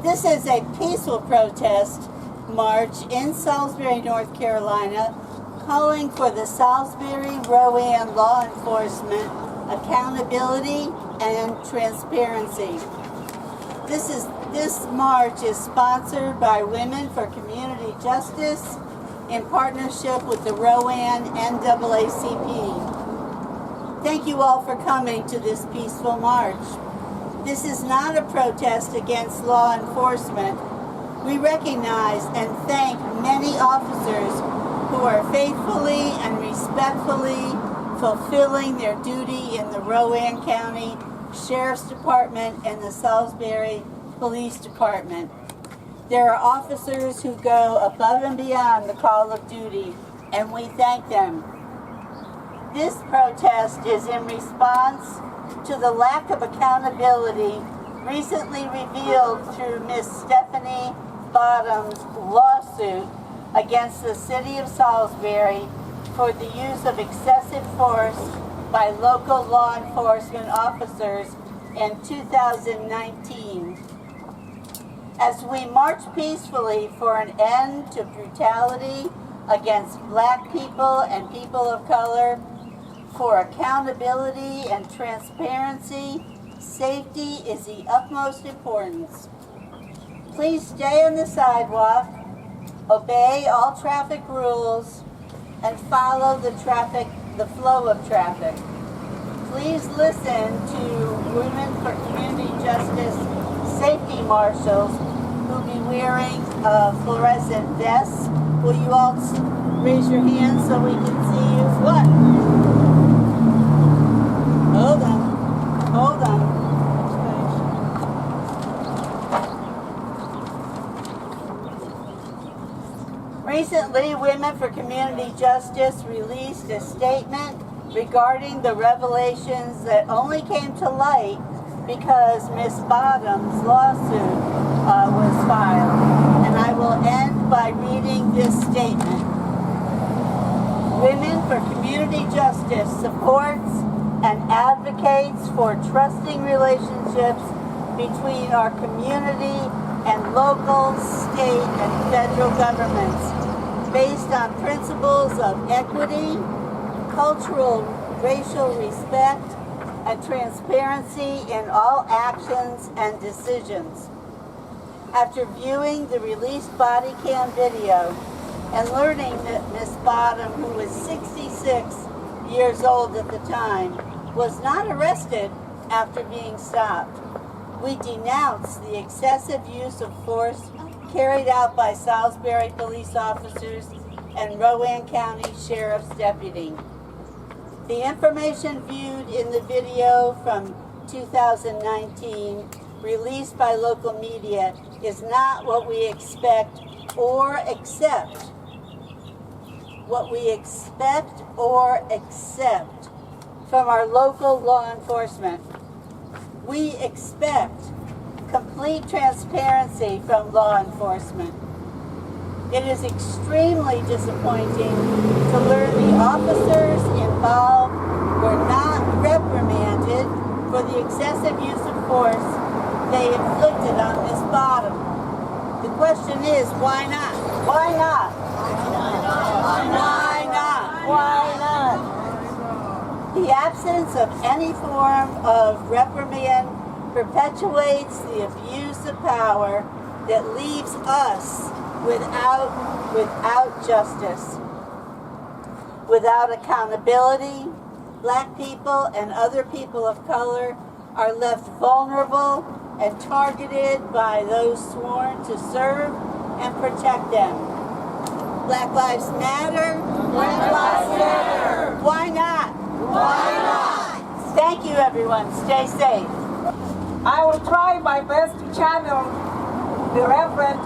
This is a peaceful protest march in Salisbury, North Carolina, calling for the Salisbury Rowan law enforcement accountability and transparency. This march is sponsored by Women for Community Justice in partnership with the Rowan NAACP. Thank you all for coming to this peaceful march. This is not a protest against law enforcement. We recognize and thank many officers who are faithfully and respectfully fulfilling their duty in the Rowan County Sheriff's Department and the Salisbury Police Department. There are officers who go above and beyond the call of duty, and we thank them. This protest is in response to the lack of accountability recently revealed through Ms. Stephanie Bottom's lawsuit against the City of Salisbury for the use of excessive force by local law enforcement officers in 2019. As we march peacefully for an end to brutality against Black people and people of color, for accountability and transparency, safety is the utmost importance. Please stay on the sidewalk, obey all traffic rules, and follow the flow of traffic. Please listen to Women for Community Justice safety marshals who will be wearing fluorescent vests. Will you all raise your hands so we can see you? What? Hold on. Recently, Women for Community Justice released a statement regarding the revelations that only came to light because Ms. Bottom's lawsuit was filed. And I will end by reading this statement. Women for Community Justice supports and advocates for trusting relationships between our community and local, state, and federal governments based on principles of equity, cultural, racial respect, and transparency in all actions and decisions. After viewing the released body cam video and learning that Ms. Bottom, who was 66 years old at the time, was not arrested after being stopped, we denounce the excessive use of force carried out by Salisbury police officers and Rowan County Sheriff's deputy. The information viewed in the video from 2019, released by local media, is not what we expect or accept. What we expect or accept from our local law enforcement. We expect complete transparency from law enforcement. It is extremely disappointing to learn the officers involved were not reprimanded for the excessive use of force they inflicted on Ms. Bottom. The question is, why not? Why not? Why not? The absence of any form of reprimand perpetuates the abuse of power that leaves us without justice. Without accountability, Black people and other people of color are left vulnerable and targeted by those sworn to serve and protect them. Black Lives Matter. Black Lives Matter. Why not? Why not? Thank you, everyone. Stay safe. I will try my best to channel the Reverend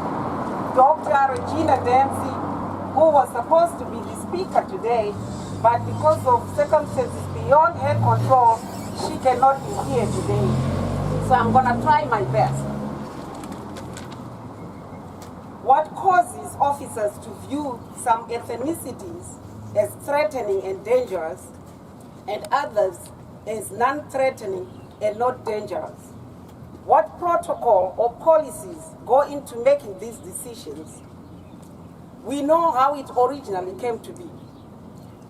Dr. Regina Dempsey, who was supposed to be the speaker today, but because of circumstances beyond her control, she cannot be here today. So I'm going to try my best. What causes officers to view some ethnicities as threatening and dangerous, and others as non-threatening and not dangerous? What protocol or policies go into making these decisions? We know how it originally came to be.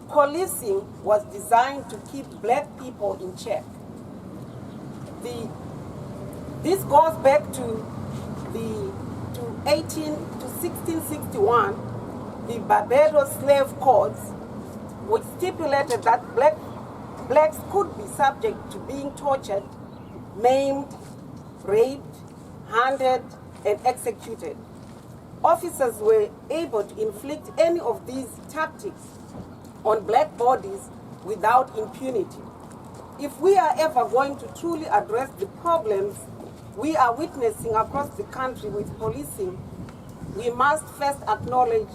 Policing was designed to keep black people in check. This goes back to 1661, the Barbados Slave Codes, which stipulated that blacks could be subject to being tortured, maimed, raped, hunted, and executed. Officers were able to inflict any of these tactics on black bodies without impunity. If we are ever going to truly address the problems we are witnessing across the country with policing, we must first acknowledge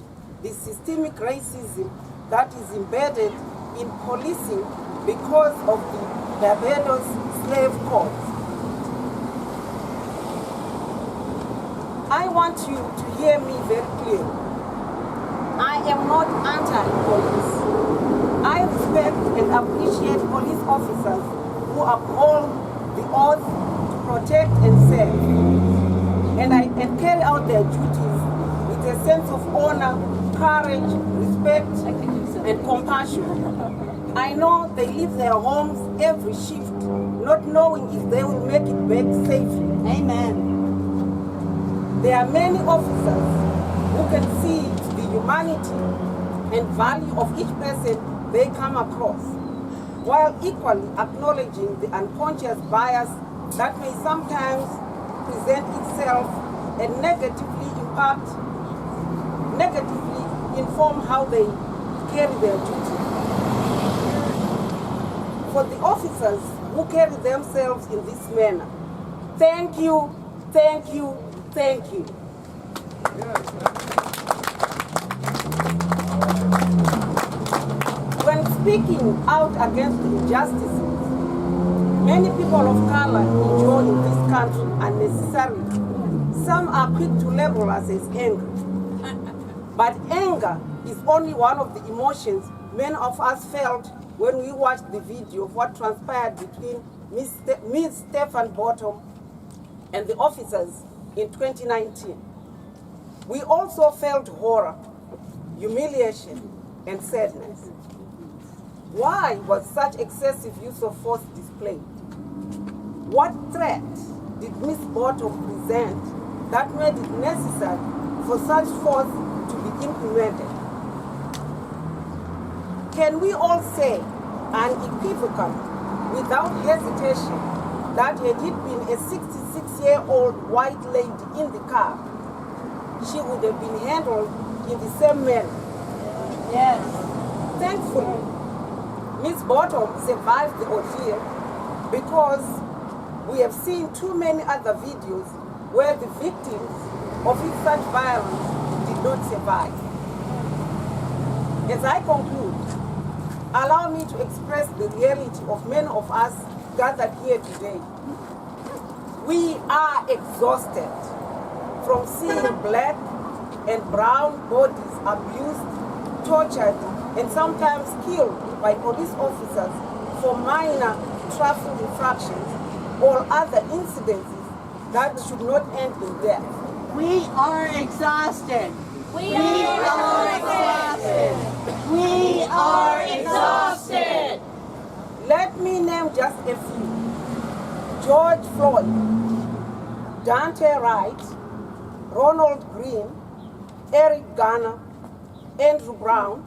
the systemic racism that is embedded in policing because of the Barbados Slave Codes. I want you to hear me very clearly. I am not anti-police. I respect and appreciate police officers who uphold the oath to protect and serve, and carry out their duties with a sense of honor, courage, respect, and compassion. I know they leave their homes every shift, not knowing if they will make it back safely. Amen. There are many officers who can see the humanity and value of each person they come across, while equally acknowledging the unconscious bias that may sometimes present itself and negatively inform how they carry their duty. For the officers who carry themselves in this manner, thank you, thank you, thank you. When speaking out against injustices many people of color enjoy in this country unnecessarily, some are quick to label us as angry. But anger is only one of the emotions many of us felt when we watched the video of what transpired between Ms. Stephan Bottom and the officers in 2019. We also felt horror, humiliation, and sadness. Why was such excessive use of force displayed? What threat did Ms. Bottom present that made it necessary for such force to be implemented? Can we all say unequivocally, without hesitation, that had it been a 66-year-old white lady in the car, she would have been handled in the same manner? Yes. Thankfully, Ms. Bottom survived the ordeal because we have seen too many other videos where the victims of such violence did not survive. As I conclude, allow me to express the reality of many of us gathered here today. We are exhausted from seeing black and brown bodies abused, tortured, and sometimes killed by police officers for minor traffic infractions or other incidents that should not end in death. We are exhausted. We are exhausted. We are exhausted. Let me name just a few. George Floyd, Dante Wright, Ronald Green, Eric Garner, Andrew Brown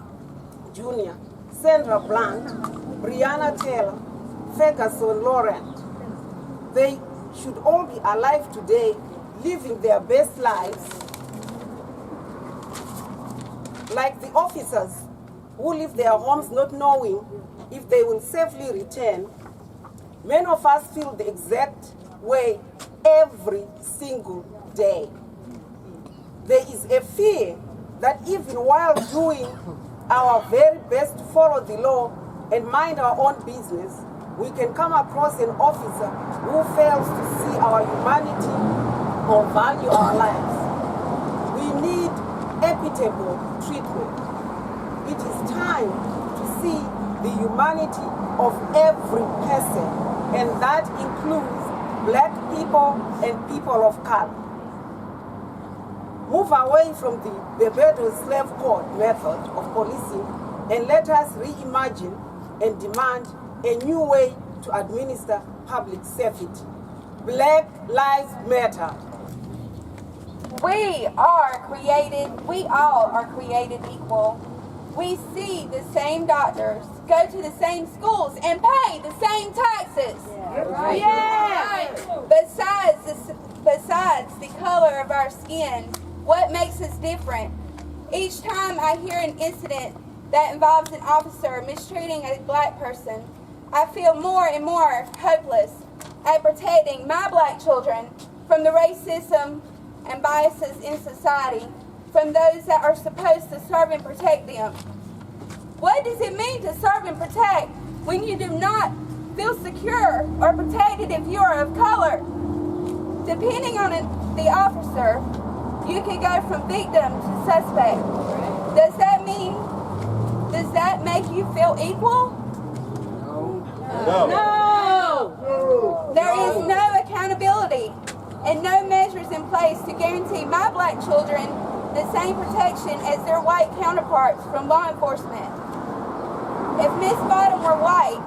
Jr., Sandra Blunt, Breonna Taylor, Ferguson Laurent. They should all be alive today, living their best lives. Like the officers who leave their homes not knowing if they will safely return, many of us feel the exact way every single day. There is a fear that even while doing our very best to follow the law and mind our own business, we can come across an officer who fails to see our humanity or value our lives. We need equitable treatment. It is time to see the humanity of every person, and that includes black people and people of color. Move away from the Bedouin slave code method of policing and let us reimagine and demand a new way to administer public safety. Black Lives Matter. We all are created equal. We see the same doctors, go to the same schools, and pay the same taxes. Besides the color of our skin, what makes us different? Each time I hear an incident that involves an officer mistreating a black person, I feel more and more hopeless at protecting my black children from the racism and biases in society, from those that are supposed to serve and protect them. What does it mean to serve and protect when you do not feel secure or protected if you are of color? Depending on the officer, you can go from victim to suspect. Does that make you feel equal? No. There is no accountability and no measures in place to guarantee my black children the same protection as their white counterparts from law enforcement. If Miss Bottom were white,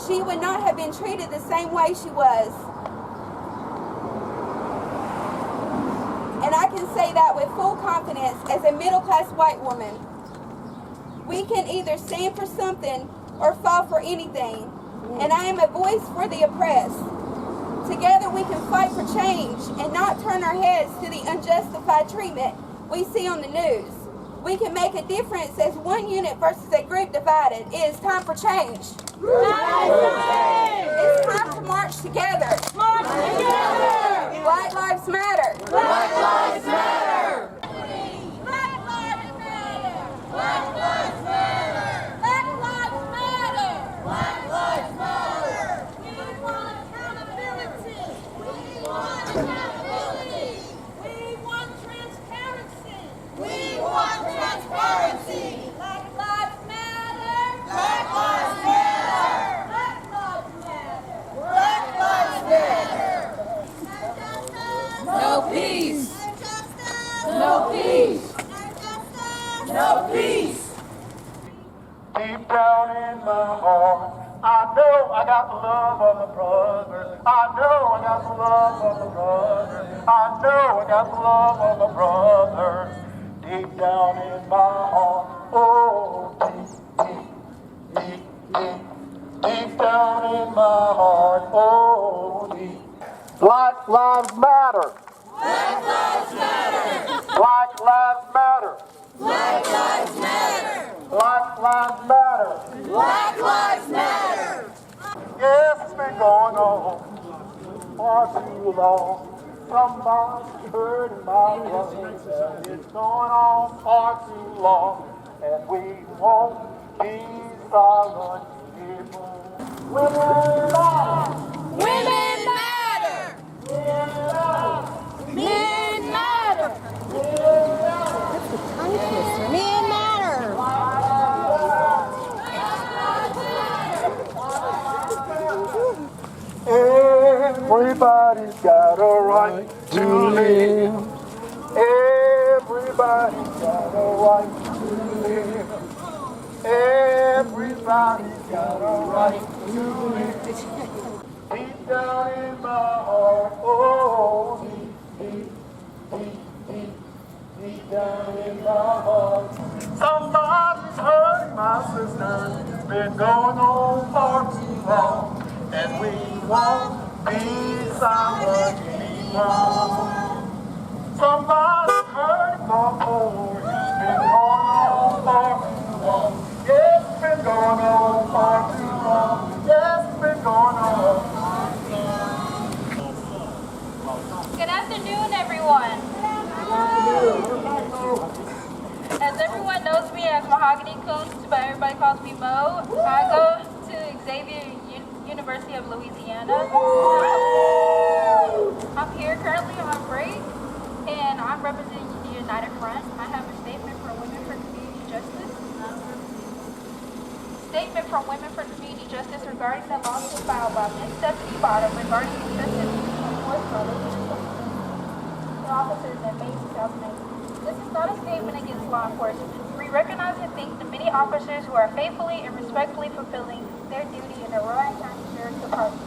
she would not have been treated the same way she was. And I can say that with full confidence as a middle-class white woman. We can either stand for something or fall for anything. And I am a voice for the oppressed. Together we can fight for change and not turn our heads to the unjustified treatment we see on the news. We can make a difference as one unit versus a group divided. It is time for change. It's time to march together. March together! Black Lives Matter. Black Lives Matter. Black Lives Matter. Black Lives Matter. Black Lives Matter. Black Lives Matter. We want accountability. We want accountability. We want transparency. We want transparency. Black Lives Matter. Black Lives Matter. Black Lives Matter. Black Lives Matter. No peace. No peace. No peace. Deep down in my heart, I know I got the love of a brother. I know I got the love of a brother. I know I got the love of a brother. Deep down in my heart, oh, deep down in my heart, oh, deep. Black Lives Matter. Black Lives Matter. Black Lives Matter. Black Lives Matter. Black Lives Matter. Black Lives Matter. Yes, it's been going on far too long. Somebody's hurting my feelings. It's going on far too long, and we won't be silent anymore. Women matter. Women matter. Men matter. Men matter. Everybody's got a right to live. Everybody's got a right to live. Everybody's got a right to live. Deep down in my heart, oh, deep down in my heart. Somebody's hurting my sister. It's been going on far too long, and we won't be silent anymore. Somebody's hurting my poor. It's been going on far too long. Yes, it's been going on far too long. Yes, it's been going on. Good afternoon, everyone. As everyone knows me as Mahogany Coons, but everybody calls me Mo. I go to Xavier University of Louisiana. I'm here currently on break, and I'm representing the United Front. I have a statement from Women for Community Justice. Statement from Women for Community Justice regarding the lawsuit filed by Ms. Stephanie Bottom regarding excessive to our leadership and officers in May 2019. This is not a statement against law enforcement. We recognize and thank the many officers who are faithfully and respectfully fulfilling their duty in the Rowan County Sheriff's Department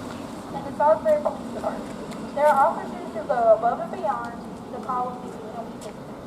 and the Salisbury Police Department. There are officers who go above and beyond the call of duty, and we thank them.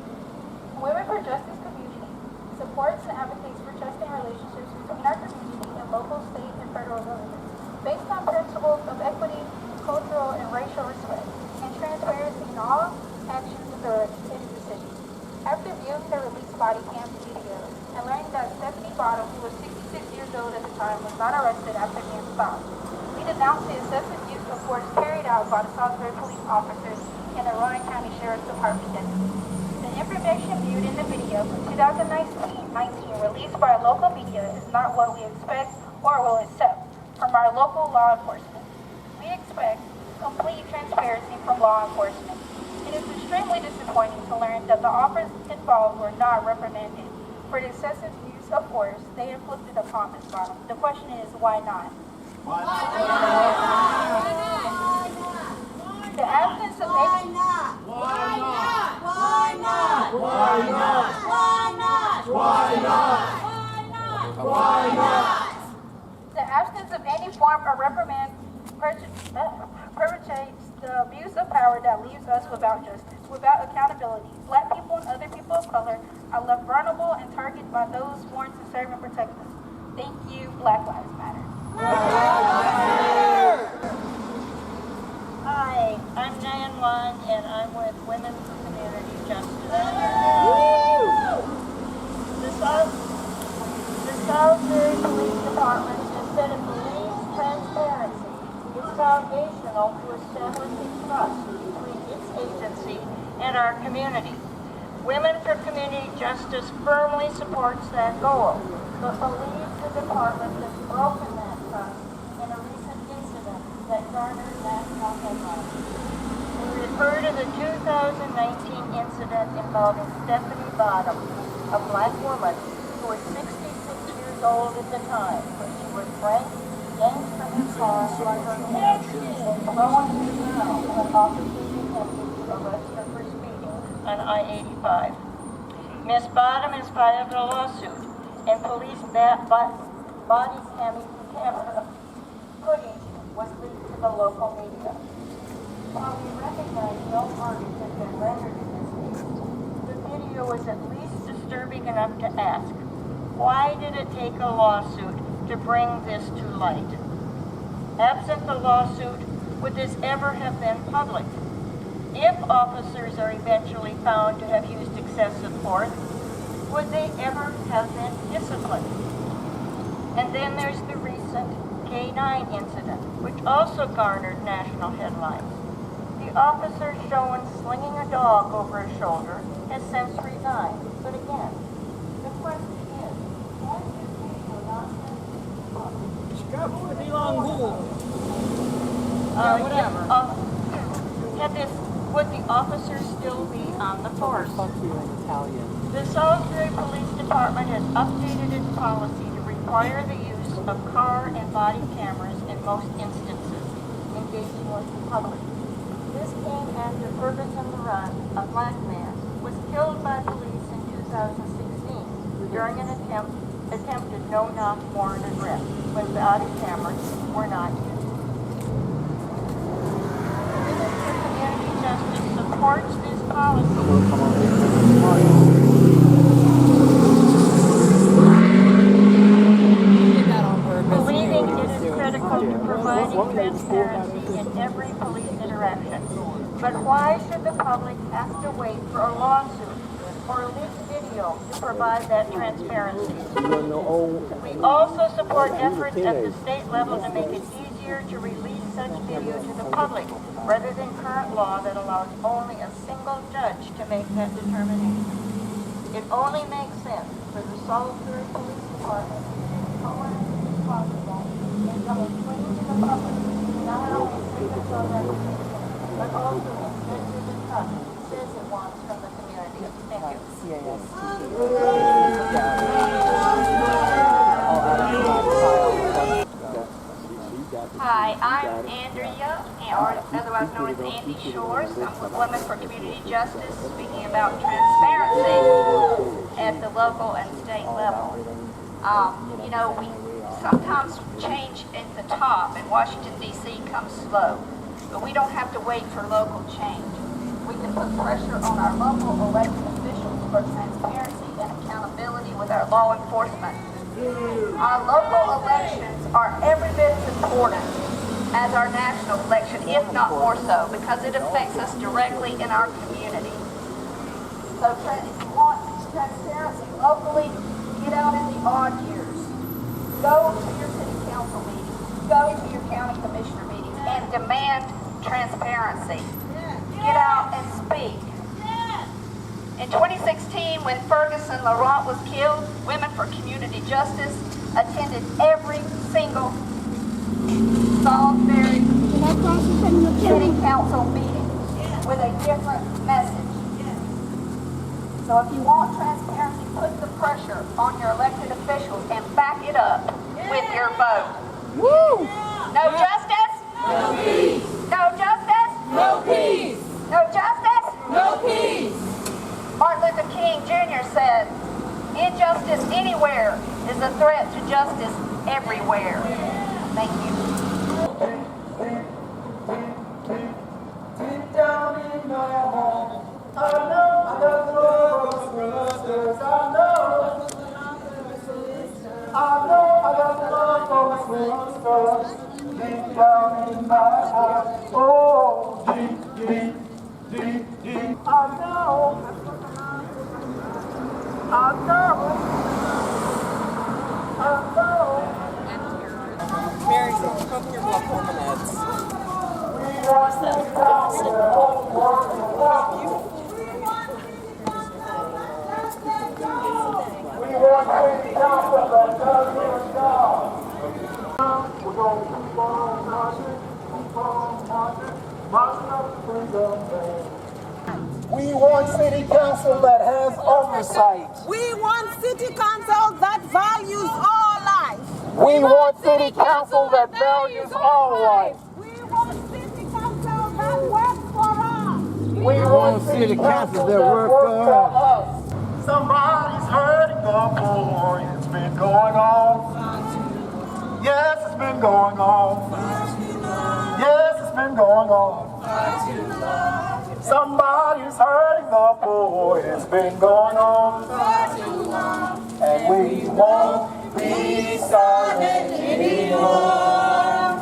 Women for Justice community supports and advocates for trusting relationships between our community and local, state, and federal governments based on principles of equity, cultural, and racial respect, and transparency in all actions and decisions. After viewing the released body cam video and learning that Stephanie Bottom, who was 66 years old at the time, was not arrested after being stopped, we denounced the excessive use of force carried out by the Salisbury police officers and the Rowan County Sheriff's Department deputies. The information viewed in the video from 2019 released by local media is not what we expect or will accept from our local law enforcement. We expect complete transparency from law enforcement. It is extremely disappointing to learn that the officers involved were not reprimanded for the excessive use of force they inflicted upon Ms. Bottom. The question is, why not? Why not? The absence of any... Why not? Why not? Why not? Why not? Why not? Why not? The absence of any form of reprimand perpetuates the abuse of power that leaves us without justice, without accountability. Black people and other people of color are left vulnerable and targeted by those sworn to serve and protect us. Thank you. Black Lives Matter. Hi, I'm Diane Wong, and I'm with Women for Community Justice. The Salisbury Police Department, instead of police transparency, is foundational to establishing trust between its agency and our community. Women for Community Justice firmly supports that goal, but believes the department has broken that trust in a recent incident that garnered national headlines. We refer to the 2019 incident involving Stephanie Bottom, a black woman who was 66 years old at the time when she was ranked yanked from her car by her hands and thrown to the ground when officers attempted to arrest her for speeding on I-85. Ms. Bottom has filed a lawsuit, and police body camera footage was leaked to the local media. While we recognize no verdict has been rendered in this case, the video was at least disturbing enough to ask, why did it take a lawsuit to bring this to light? Absent the lawsuit, would this ever have been public? If officers are eventually found to have used excessive force, would they ever have been disciplined? And then there's the recent K9 incident, which also garnered national headlines. The officer shown slinging a dog over his shoulder has since resigned. But again, the question is, why is this video not would the officer still be on the force? The Salisbury Police Department has updated its policy to require the use of car and body cameras in most instances, engaging with the public. This came after Ferguson Run, a black man, was killed by police in 2016 during an attempted no-knock warranted arrest when body cameras were not used. Community Justice supports this policy. Believing it is critical to providing transparency in every police interaction. But why should the public have to wait for a lawsuit or a leaked video to provide that transparency? We also support efforts at the state level to make it easier to release such video to the public, rather than current law that allows only a single judge to make that determination. It only makes sense for the Salisbury Police Department to be responsible and come clean to the public, not only signals on reputation, but also investors in trust it says it wants from the community. Thank you. Hi, I'm Andrea, and or otherwise known as Andy Shores. I'm with Women for Community Justice, speaking about transparency at the local and state level. You know, we sometimes change at the top, and Washington, D.C. comes slow, but we don't have to wait for local change. We can put pressure on our local elected officials for transparency and accountability with our law enforcement. Our local elections are every bit as important as our national election, if not more so, because it affects us directly in our community. So if you want transparency locally, get out in the odd years. Go to your city council meetings, go to your county commissioner meetings, and demand transparency. Get out and speak. In 2016, when Ferguson Laurent was killed, Women for Community Justice attended every single Salisbury City Council meeting with a different message. So if you want transparency, put the pressure on your elected officials and back it up with your vote. Woo! No justice? No peace! No justice? No peace! No justice? No peace! Martin Luther King Jr. said, injustice anywhere is a threat to justice everywhere. Thank you. Deep down in my heart, I know that love was sisters. I know that love was sisters. Deep down in my heart, oh, deep, deep, deep, deep. I know. Mary, open your blood meds. We want city council that does their job. We're going to keep on marching, marching up to freedom. We want city council that has oversight. We want city council that values all life. We want city council that values all life. We want city council that works for us. We want city council that works for us. Somebody's hurting the poor. It's been going on. Yes, it's been going on. Yes, it's been going on. Somebody's hurting the poor. It's been going on. And we won't be silent anymore.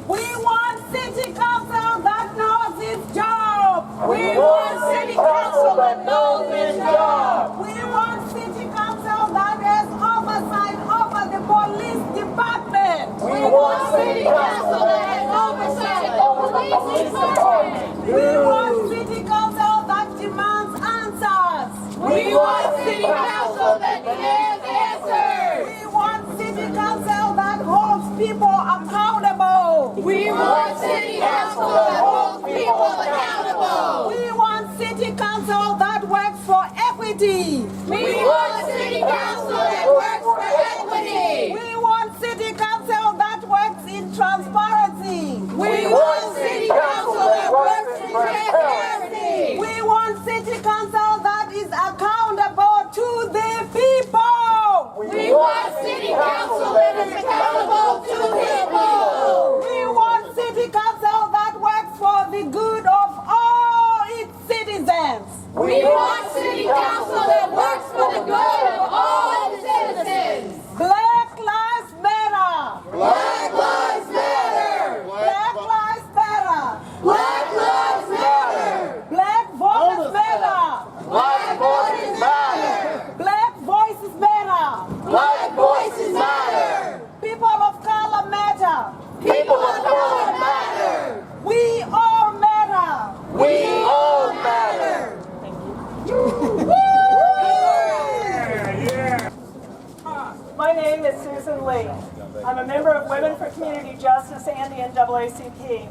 We want city council that knows its job. We want city council that knows its job. We want city council that has oversight over the police department. We want city council that has oversight over the police department. We want city council that demands answers. We want city council that demands answers. We want city council that holds people accountable. We want city council that holds people accountable. We want city council that works for equity. We want city council that works for equity. We want city council that works in transparency. We want city council that works in transparency. We want city council that is accountable to the people. We want city council that is accountable to the people. We want city council that works for the good of all its citizens. We want city council that works for the good of all its citizens. Black lives matter. Black lives matter. Black lives matter. Black lives matter. Black voices matter. Black voices matter. Black voices matter. Black voices matter. People of color matter. People of color matter. We all matter. We all matter. My name is Susan Lee. I'm a member of Women for Community Justice and the NAACP.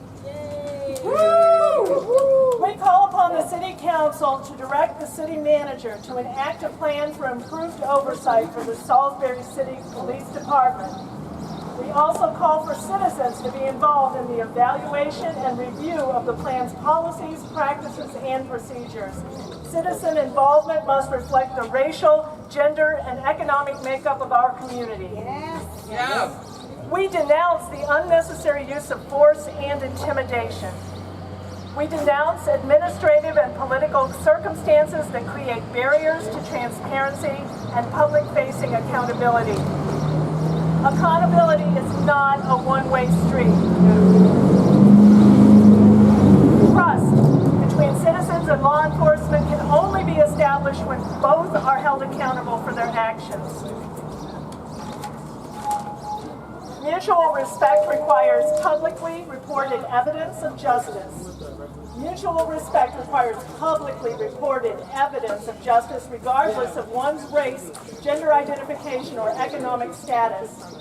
We call upon the City Council to direct the City Manager to enact a plan for improved oversight for the Salisbury City Police Department. We We also call for citizens to be involved in the evaluation and review of the plan's policies, practices, and procedures. Citizen involvement must reflect the racial, gender, and economic makeup of our community. We denounce the unnecessary use of force and intimidation. We denounce administrative and political circumstances that create barriers to transparency and public-facing accountability. Accountability is not a one-way street. Trust between citizens and law enforcement can only be established when both are held accountable for their actions. Mutual respect requires publicly reported evidence of justice. Mutual respect requires publicly reported evidence of justice regardless of one's race, gender identification, or economic status.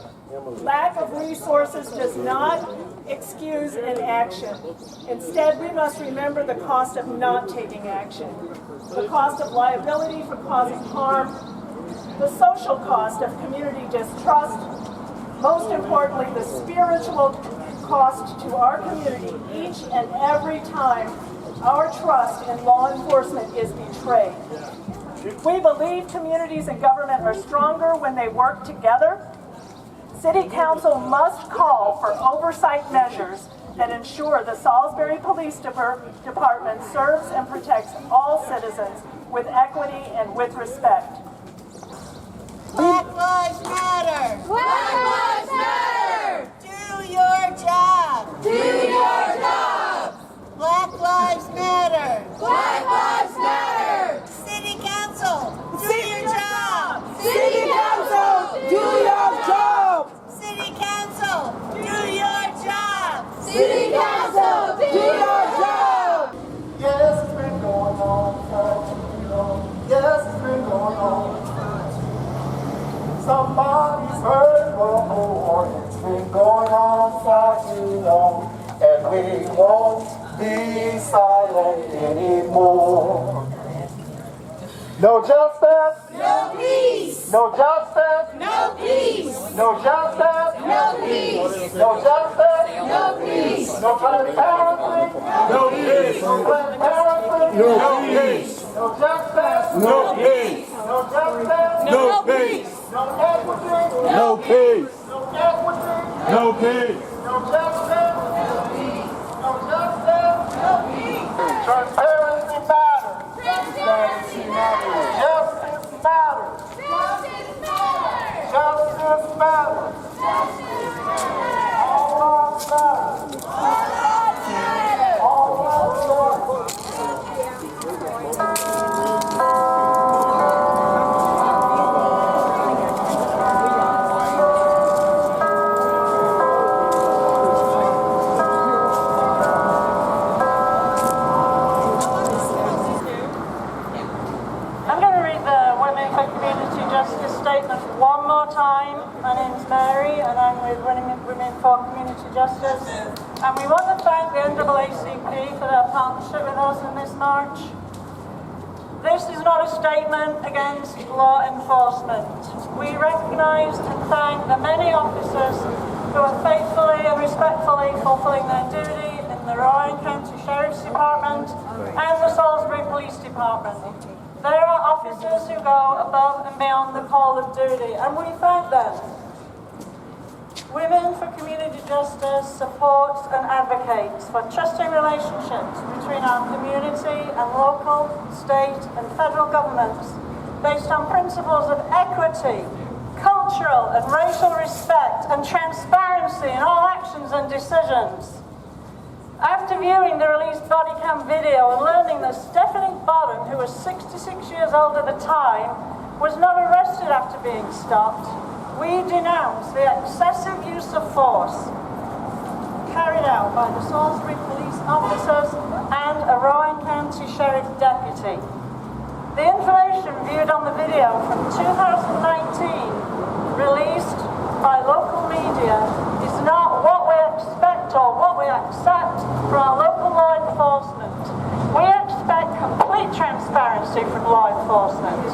Lack of resources does not excuse inaction. Instead, we must remember the cost of not taking action, the cost of liability for causing harm, the social cost of community distrust, most importantly, the spiritual cost to our community each and every time our trust in law enforcement is betrayed. We believe communities and government are stronger when they work together. City Council must call for oversight measures that ensure the Salisbury Police Department serves and protects all citizens with equity and with respect. Black Lives Matter! Black Lives Matter! Do your job! Do your job! Black Lives Matter! Black Lives Matter! City Council, do your job! City Council, do your job! City Council, do your job! City Council, do your job! Yes, it's been going on for too long. Yes, it's been going on. Somebody's heard the war. It's been going on for too long. And we won't be silent anymore. No justice. No peace! No justice. No peace! No justice. No peace! No justice. No peace! No transparency. No peace. No transparency. No peace. No justice. No peace. No justice. No peace. No equity. No peace. No equity. No peace. No justice. No justice. No peace! Transparency matters. Transparency matters! Justice matters. Justice matters! Justice matters. Justice matters! All lives matter. All lives matter! All lives matter. I'm going to read the Women for Community Justice statement one more time. My name's Mary and I'm with Women for Community Justice. And we want to thank the NAACP for their partnership with us in this march. This is not a statement against law enforcement. We recognise and thank the many officers who are faithfully and respectfully fulfilling their duty in the Rowan County Sheriff's Department and the Salisbury Police Department. There are officers who go above and beyond the call of duty, and we thank them. Women for Community Justice supports and advocates for trusting relationships between our community and local, state and federal governments based on principles of equity, cultural and racial respect and transparency in all actions and decisions. After viewing the released body cam video and learning that Stephanie Bodden, who was 66 years old at the time, was not arrested after being stopped, we denounce the excessive use of force carried out by the Salisbury police officers and a Rowan County Sheriff deputy. The information viewed on the video from 2019, released by local media, is not what we expect or what we accept from our local law enforcement. We expect complete transparency from law enforcement.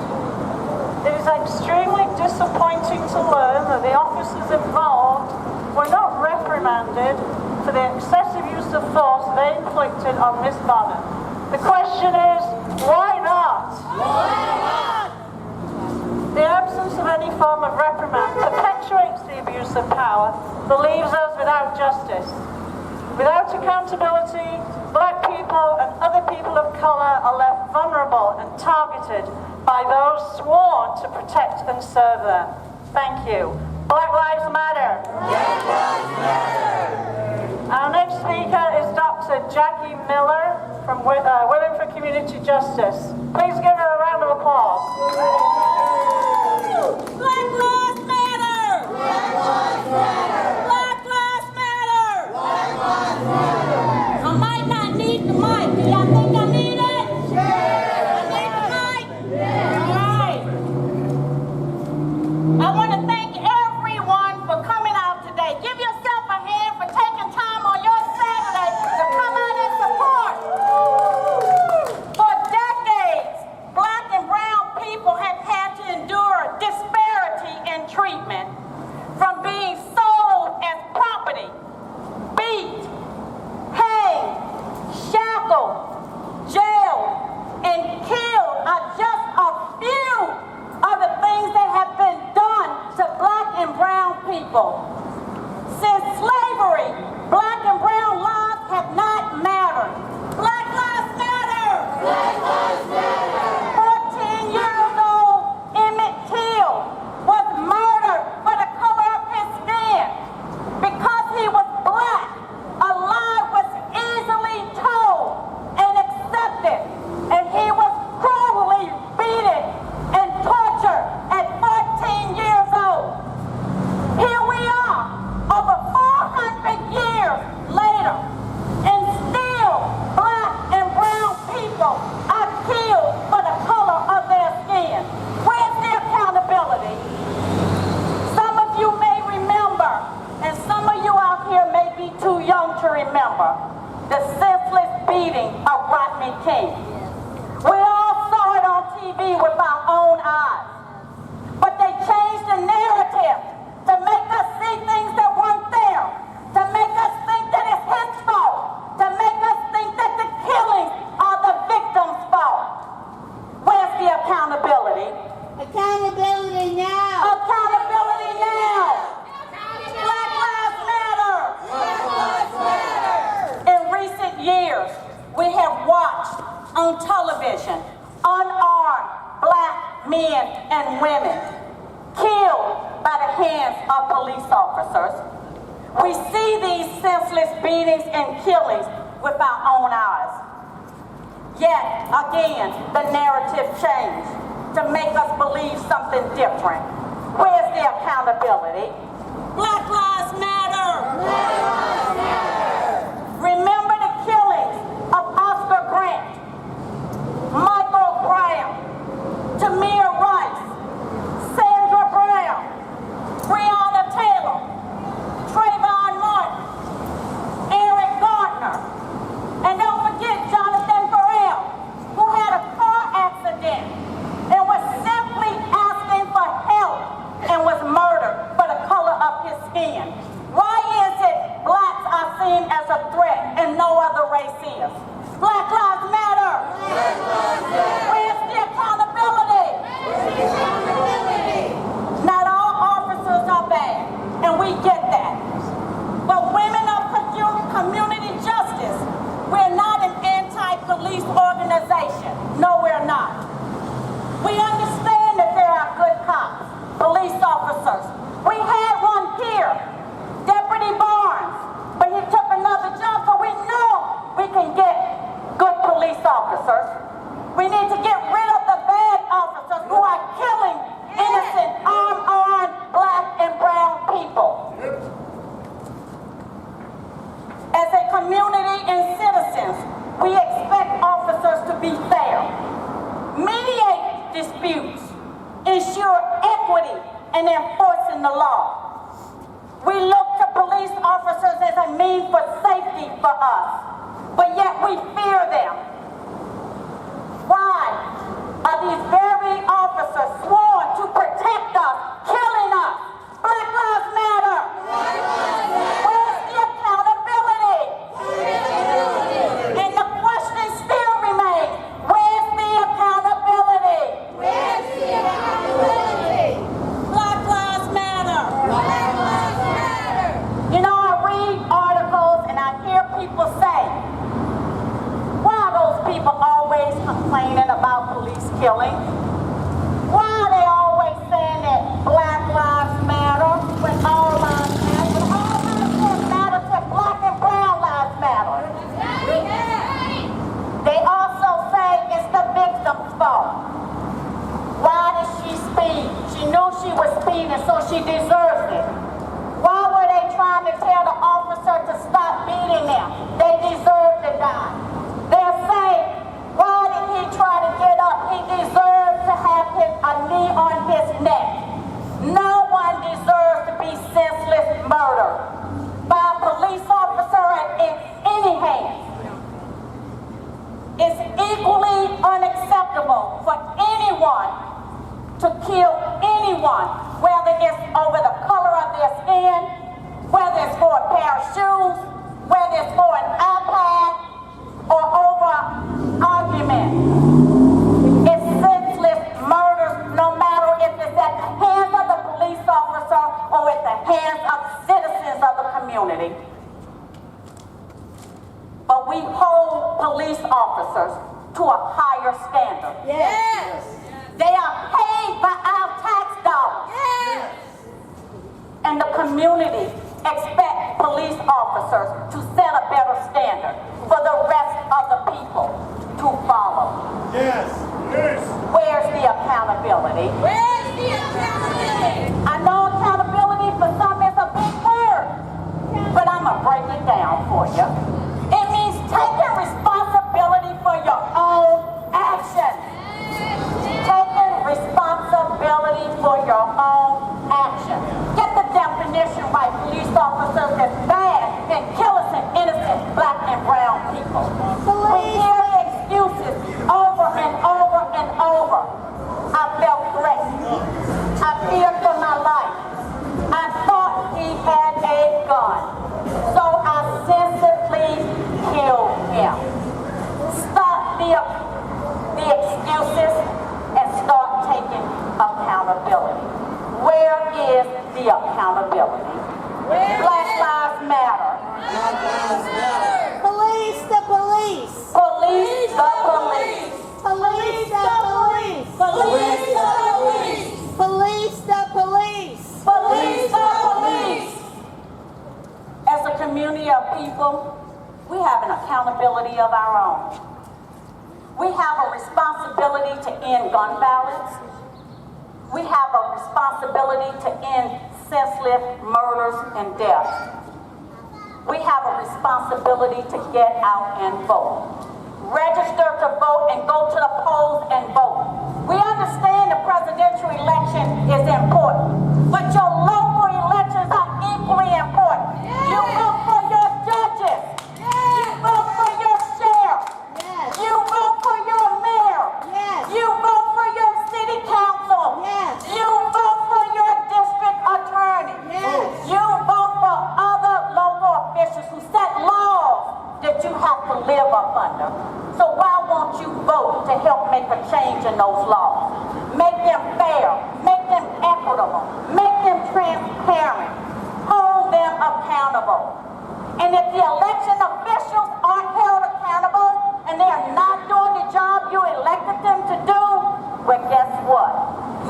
It is extremely disappointing to learn that the officers involved were not reprimanded for the excessive use of force they inflicted on Miss Bonner. The question is, why not? The absence of any form of reprimand perpetuates the abuse of power that leaves us without justice. Without accountability, black people and other people of color are left vulnerable and targeted by those sworn to protect and serve them. Thank you. Black Lives Matter. Black Lives Matter. Our next speaker is Dr. Jackie Miller from Women for Community Justice. Please give her a round of applause. Black Lives Matter! Black Lives Matter! Black Lives Matter! Black Lives Matter! I might not need the mic. Do y'all think I need it? Yeah! I need the mic? Yeah! All right. I want to thank everyone for coming out today. Give yourself a hand for taking time on your Saturday to come out and support. For decades, black and brown people have had to endure disparity in treatment, from being sold as property, beat, hanged, shackled, jailed, and killed are just a few of the things that have been done to black and brown people. Since slavery, black and brown lives have not mattered. Black Lives Matter! Black Lives Matter! 14 years old Emmett Till was murdered for the color of his skin. Because he was black, a lie was easily told and accepted, and he was cruelly beaten and tortured at 14 years old. Here we are, over 400 years later, and still black and brown people are killed for the color of their skin. Where's the accountability? Some of you may remember, and some of you out here may be too young to remember, the senseless beating of Rodney King. We all saw it on TV with our own eyes. But they changed the narrative to make us see things that weren't there, to make us think that it's his fault, to make us think that the killings are the victim's fault. Where's the accountability? Accountability now! Accountability now! Black Lives Matter! Black Lives Matter! In recent years, we have watched on television unarmed black men and women killed by the hands of police officers. We see these senseless beatings and killings with our own eyes. Yet again, the narrative changed to make us believe something different. Where's the accountability? Black Lives Matter! Black Lives Matter! Remember the killings of Oscar Grant, Michael Brown, Tamir Rice, Sandra Brown, Breonna Taylor, Trayvon Martin, Eric Gardner, and don't forget Jonathan Burrell, who had a car accident and was simply asking for help and was murdered for the color of his skin. Why is it blacks are seen as a threat and no other race is? Black Lives Matter! Black Lives Matter! Where's the accountability? Where's the accountability? Not all officers are bad, and we get that. But women of community justice, we're not an anti-police organization. No, we're not. We understand that there are good cops, police officers. We had one here, Deputy Barnes, but he took another job, so we know we can get good police officers. We need to get rid of the bad officers who are killing innocent, unarmed black and brown people. As a community and citizens, we expect officers to be fair, mediate disputes, ensure equity, and enforcing the law. We look to police officers as a means for safety for us, but yet we fear them. Why are these very officers sworn to protect us, killing us? Black Lives Matter! Black Lives always complaining about police killing? Why are they always saying that Black Lives Matter when all lives matter? But all lives matter to Black and Brown lives matter. They also say it's the victim's fault. Why did she speed? She knew she was speeding, so she deserves it. Why were they trying to tell the officer to stop beating them? They deserve to die. They're saying, why did he try to get up? He deserves to have a knee on his neck. No one deserves to be senseless murdered by a police officer in any hands. It's equally unacceptable for anyone to kill anyone, whether it's over the color of their skin, whether it's for a pair of shoes, whether it's for an iPad, or over an argument. It's senseless murder, no matter if it's at the hands of the police officer or at the hands of citizens of the community. But we hold police officers to a higher standard. Yes. They are paid by our tax dollars. Yes. And the community expects police officers to set a better standard for the rest of the people to follow. Yes. Yes. Where's the accountability? Where's the accountability? I know accountability for some is a big word, but I'm going to break it down for you. It means taking responsibility for your own actions. Taking responsibility for your own actions. Get the definition right. Police officers is bad and killers and innocent Black and brown people. We hear the excuses over and over and over. I felt threatened. I feared for my life. I thought he had a gun. So I sensibly killed him. Stop the excuses and start taking accountability. Where is the accountability? Black Lives Matter. Police the police. Police the police. Police the police. Police the police. Police the police. Police the police. As a community of people, we have an accountability of our own. We have a responsibility to end gun violence. We have a responsibility to end senseless murders and deaths. We have a responsibility to get out and vote. Register to vote and go to the polls and vote. We understand the presidential election is important, but your local elections are equally important. You vote for your judges. You vote for your sheriff. Yes. You vote for your mayor. Yes. You vote for your city council. Yes. You vote for your district attorney. Yes. You vote for other local officials who set laws that you have to live up under. So why won't you vote to help make a change in those laws? Make them fair, make them equitable, make them transparent, hold them accountable. And if the election officials aren't held accountable and they're not doing the job you elected them to do, well, guess what?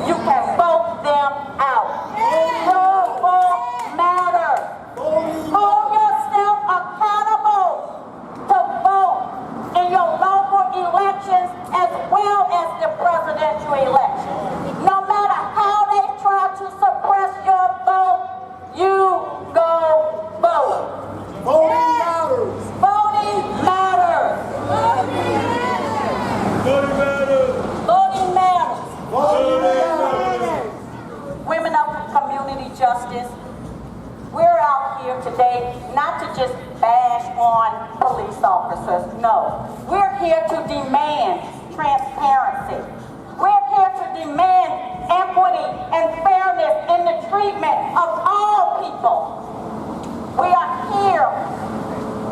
You can vote them out. Your vote matters. Hold yourself accountable to vote in your local elections as well as the presidential election. No matter how they try to suppress your vote, you go vote. Voting matters. Voting matters. Voting matters. Voting matters. Voting matters. Women of community justice, we're out here today not to just bash on police officers. No, we're here to demand transparency. We're here to demand equity and fairness in the treatment of all people. We are here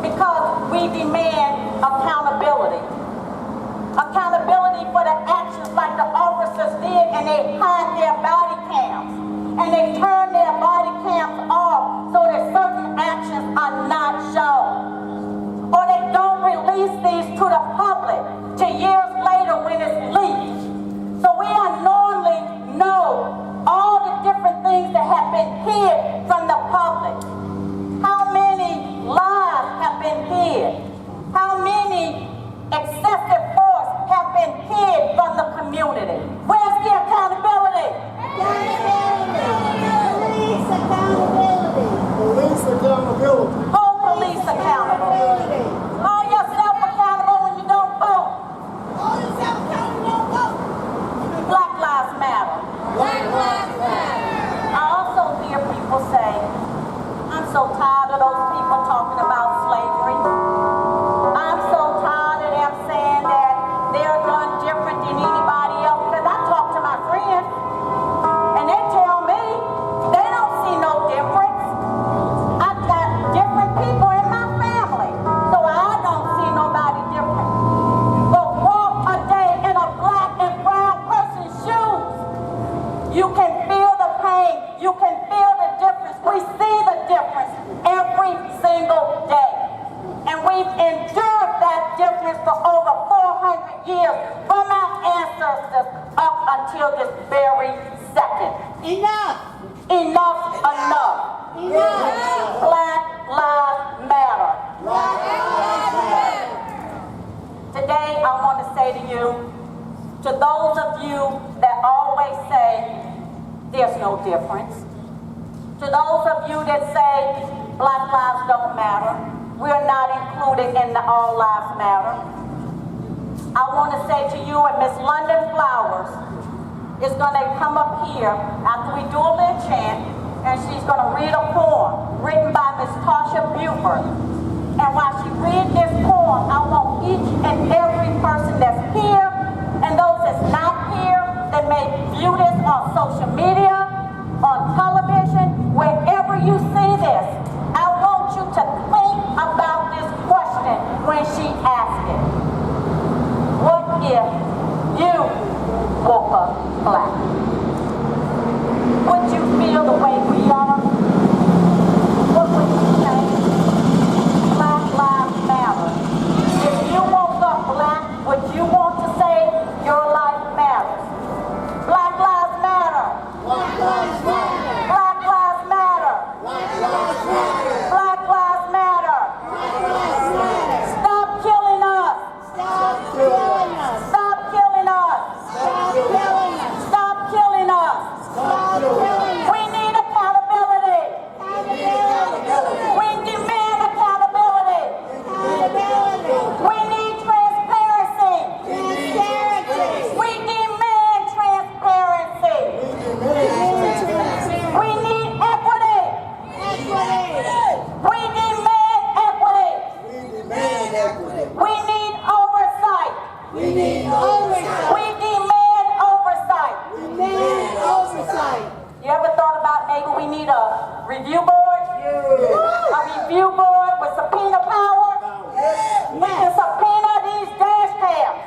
because we demand accountability. Accountability for the actions like the officers did, and they hide their body cams. And they turn their body cams off so that certain actions are not shown. Or they don't release these to the public till years paramount ancestors up until this very second. Enough! Enough's enough. Enough! Black Lives Matter. Black Lives Matter! Today I want to say to you, to those of you that always say there's no difference, to those of you that say Black lives don't matter, we're not included in the All Lives Matter, I want to say to you, and Miss London Flowers is going to come up here after we do a little chant, and she's going to read a poem written by Miss Tasha Buford. And while she reads this poem, I want each and every person that's here and those that's not here that may view this on social media, on television, wherever you see this, I want you to think about this question when she asked it. What if you woke up black? Would you feel the way we are? What would you say? Black lives matter. If you woke up black, would you want to say your life matters? Black lives matter. Black Lives Matter! Black lives matter. Black Lives Matter! Black lives matter. Black Lives Matter! Stop killing us. Stop killing us! Stop killing us. Stop killing us! Stop killing us. Stop killing us! We need accountability. Accountability! We demand accountability. Accountability! We need transparency. Transparency! We demand transparency. We need equity. Equity! We demand equity. Demand equity! We need oversight. We need oversight! We demand oversight. Demand oversight! You ever thought about maybe we need a review board? A review board with subpoena power? We can subpoena these dash cams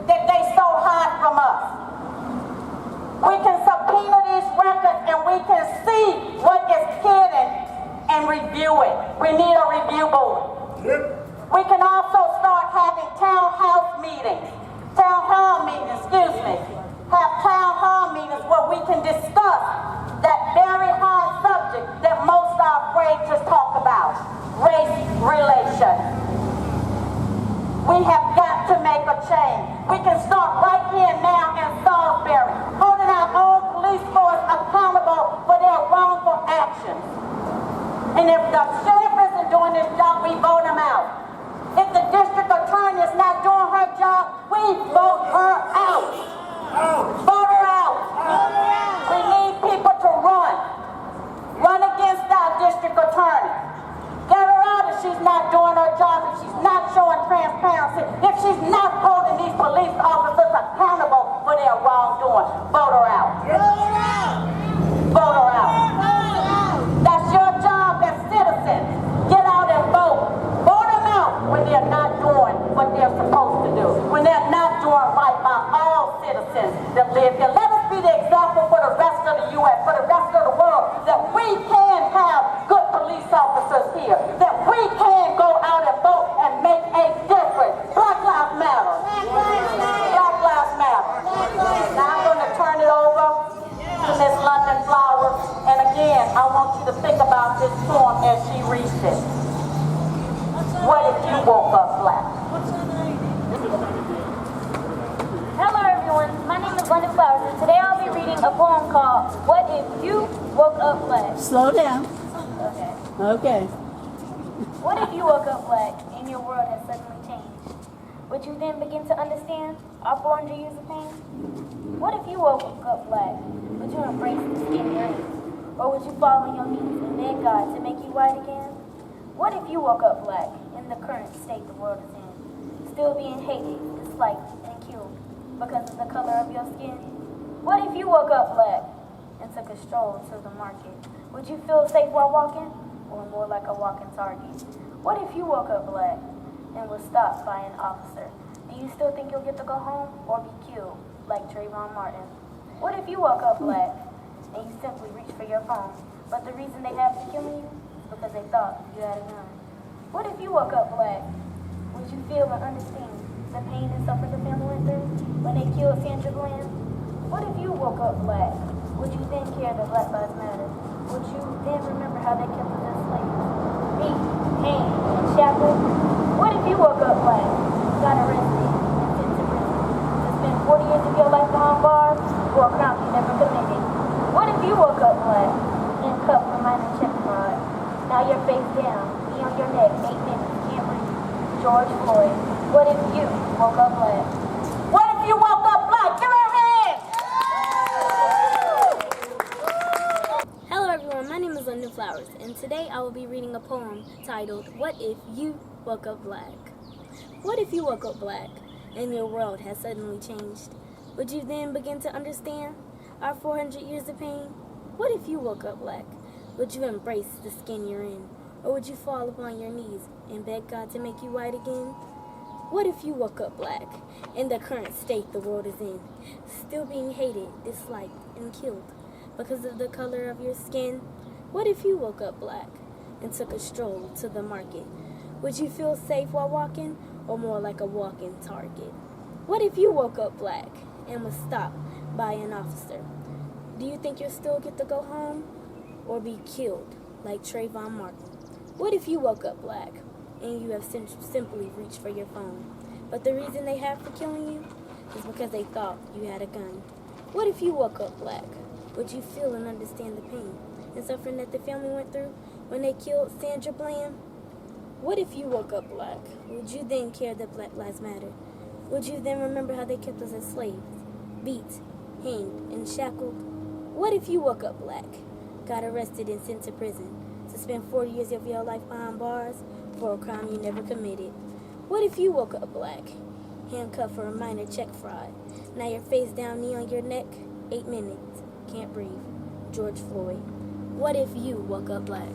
that they so hide from us. We can subpoena these records and we can see what is hidden and review it. We need a review board. We can also start having town hall meetings, have town hall meetings where we can discuss that very hard subject that most are afraid to talk about, race relations. We have got to make a change. We can start right here now in Salisbury, holding our own police force accountable for their wrongful actions. And if the sheriff isn't doing this job, we vote him out. If the district attorney is not doing her job, we vote her out. Vote her out. We need people to run. Run against our district attorney. Get her out if she's not doing her job, if she's not showing transparency, if she's not holding these police officers accountable for their wrongdoing. Vote her out. Vote her out. That's your job as citizens. Get out and vote. Vote them out when they're not doing what they're supposed to do. When they're not doing right by all citizens that live here. Let us be the example for the rest of the U.S., for the rest of the world, that we can have good police officers here, that we can go out and vote and make a difference. Black Lives Matter. Black Lives Matter. Now I'm going to turn it over to Miss London Flowers. And again, I want you to think about this poem as she reads it. What if you woke up black? Hello everyone, my name is London Flowers and today I'll be reading a poem called What If You Woke Up Black? Slow down. Okay. Okay. What if you woke up black and your world has suddenly changed? Would you then begin to understand our 400 years of pain? What if you woke up black? Would you embrace the skin race? Or would you fall on your knees and beg God to make you white again? What if you woke up black in the current state the world is in? Still being hated, disliked, and killed because of the color of your skin? What if you woke up black and took a stroll to the market? Would you feel safe while walking? Or more like a walking target? What if you woke up black and was stopped by an officer? Do you still think you'll get to go home or be killed like Trayvon Martin? What if you woke up black and you simply reached for your phone, but the reason they have to kill you is because they thought you had a gun? What if you woke up black? Would you feel and understand the pain and suffering the family went through when they killed Sandra Bland? What if you woke up black? Would you then care that Black Lives Matter? Would you then remember how they kept us as slaves? Beat, hanged, and shackled? What if you woke up black, got arrested, and sent to prison to spend 40 years of your life behind bars for a crime you never committed? What if you woke up black, handcuffed for minor check fraud? Now you're face down, knee on your neck, 8 minutes, can't breathe. George Floyd. What if you woke up black? What if you woke up black? Give her a hand! Hello everyone, my name is London Flowers, and today I will be reading a poem titled, What If You Woke Up Black? What if you woke up black, and your world has suddenly changed? Would you then begin to understand our 400 years of pain? What if you woke up black? Would you embrace the skin you're in? Or would you fall upon your knees and beg God to make you white again? What if you woke up black, in the current state the world is in, still being hated, disliked, and killed because of the color of your skin? What if you woke up black and took a stroll to the market? Would you feel safe while walking, or more like a walking target? What if you woke up black and was stopped by an officer? Do you think you'll still get to go home, or be killed like Trayvon Martin? What if you woke up black and you have simply reached for your phone, but the reason they have for killing you is because they thought you had a gun? What if you woke up black? Would you feel and understand the pain and suffering that the family went through when they killed Sandra Bland? What if you woke up black? Would you then care that Black Lives Matter? Would you then remember how they kept us as slaves, beat, hanged, and shackled? What if you woke up black, got arrested and sent to prison to spend 40 years of your life behind bars for a crime you never committed? What if you woke up black, handcuffed for a minor check fraud? Now you're face down, knee on your neck, 8 minutes, can't breathe. George Floyd. What if you woke up black?